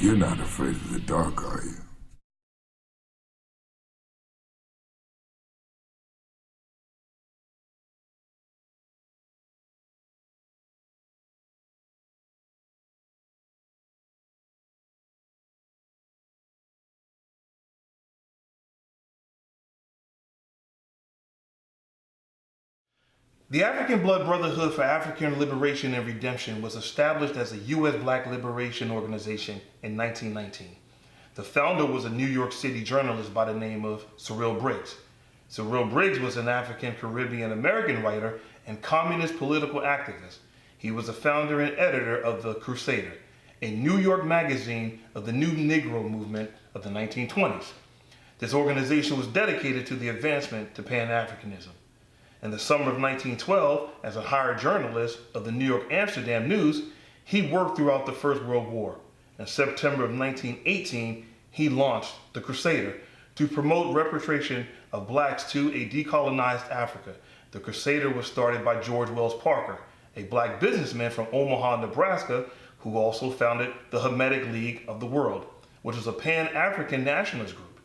You're not afraid of the dark, are you? The African Blood Brotherhood for African Liberation and Redemption was established as a U.S. Black liberation organization in 1919. The founder was a New York City journalist by the name of Cyril Briggs. Cyril Briggs was an African Caribbean American writer and communist political activist. He was the founder and editor of the Crusader, a New York magazine of the New Negro movement of the 1920s. This organization was dedicated to the advancement to Pan-Africanism. In the summer of 1912, as a hired journalist of the New York Amsterdam News, he worked throughout the First World War. In September of 1918, he launched the Crusader to promote repatriation of blacks to a decolonized Africa. The Crusader was started by George Wells Parker, a black businessman from Omaha, Nebraska, who also founded the Hamitic League of the World, which was a Pan-African nationalist group.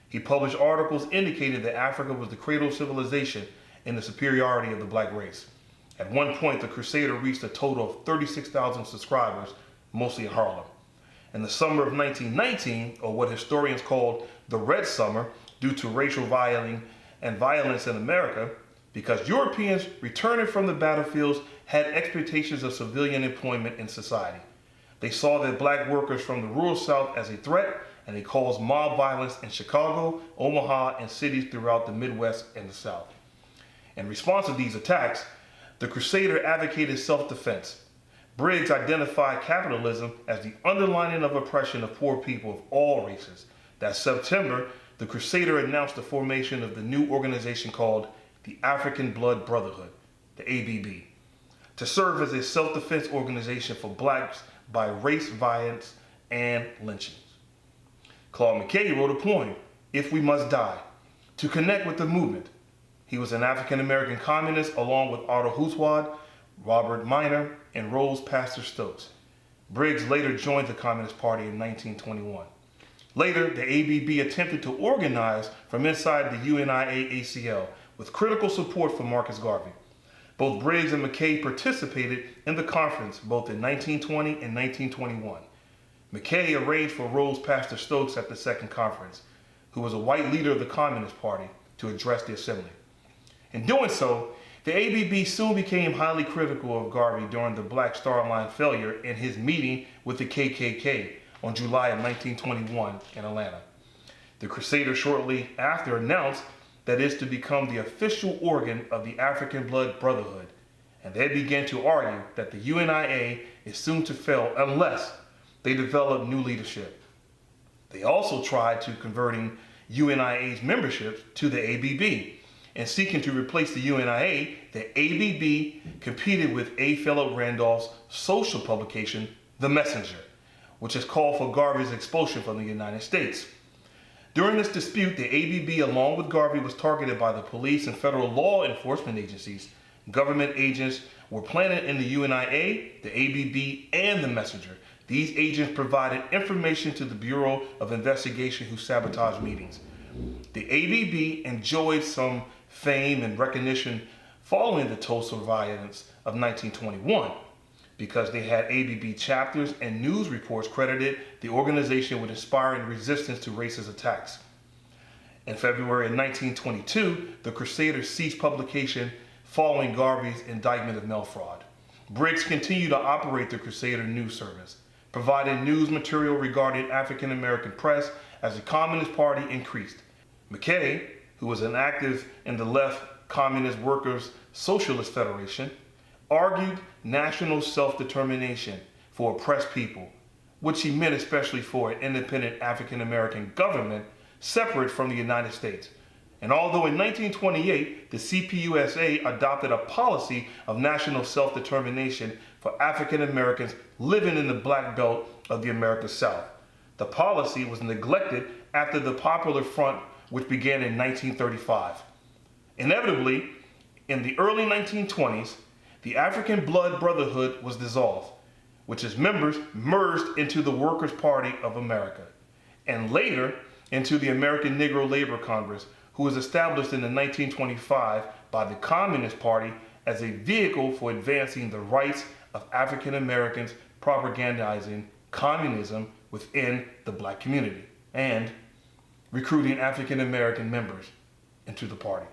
He published articles indicating that Africa was the cradle of civilization and the superiority of the black race. At one point, the Crusader reached a total of 36,000 subscribers, mostly in Harlem. In the summer of 1919, or what historians called the Red Summer, due to racial violence in America, because Europeans returning from the battlefields had expectations of civilian employment in society. They saw that black workers from the rural South as a threat, and they caused mob violence in Chicago, Omaha, and cities throughout the Midwest and the South. In response to these attacks, the Crusader advocated self-defense. Briggs identified capitalism as the underlining of oppression of poor people of all races. That September, the Crusader announced the formation of the new organization called the African Blood Brotherhood, the ABB, to serve as a self-defense organization for blacks by race violence and lynchings. Claude McKay wrote a poem, If We Must Die, to connect with the movement. He was an African-American communist along with Otto Huswad, Robert Minor, and Rose Pastor Stokes. Briggs later joined the Communist Party in 1921. Later, the ABB attempted to organize from inside the UNIA-ACL with critical support from Marcus Garvey. Both Briggs and McKay participated in the conference both in 1920 and 1921. McKay arranged for Rose Pastor Stokes at the second conference, who was a white leader of the Communist Party, to address the assembly. In doing so, the ABB soon became highly critical of Garvey during the Black Star Line failure in his meeting with the KKK on July of 1921 in Atlanta. The Crusader shortly after announced that it is to become the official organ of the African Blood Brotherhood, and they began to argue that the UNIA is soon to fail unless they develop new leadership. They also tried to converting UNIA's membership to the ABB. And seeking to replace the UNIA, the ABB competed with A. Philip Randolph's social publication, The Messenger, which has called for Garvey's expulsion from the United States. During this dispute, the ABB, along with Garvey, was targeted by the police and federal law enforcement agencies. Government agents were planted in the UNIA, the ABB, and The Messenger. These agents provided information to the Bureau of Investigation, who sabotaged meetings. The ABB enjoyed some fame and recognition following the Tulsa riots of 1921 because they had ABB chapters and news reports credited the organization with inspiring resistance to racist attacks. In February of 1922, the Crusader ceased publication following Garvey's indictment of mail fraud. Briggs continued to operate the Crusader News Service, providing news material regarding African American press as the Communist Party increased. McKay, who was an active in the Left Communist Workers Socialist Federation, argued national self-determination for oppressed people, which he meant especially for an independent African American government separate from the United States. And although in 1928, the CPUSA adopted a policy of national self-determination for African Americans living in the Black Belt of the American South, the policy was neglected after the Popular Front, which began in 1935. Inevitably, in the early 1920s, the African Blood Brotherhood was dissolved. which its members merged into the Workers' Party of America, and later into the American Negro Labor Congress, who was established in 1925 by the Communist Party as a vehicle for advancing the rights of African Americans, propagandizing communism within the black community, and recruiting African American members into the party.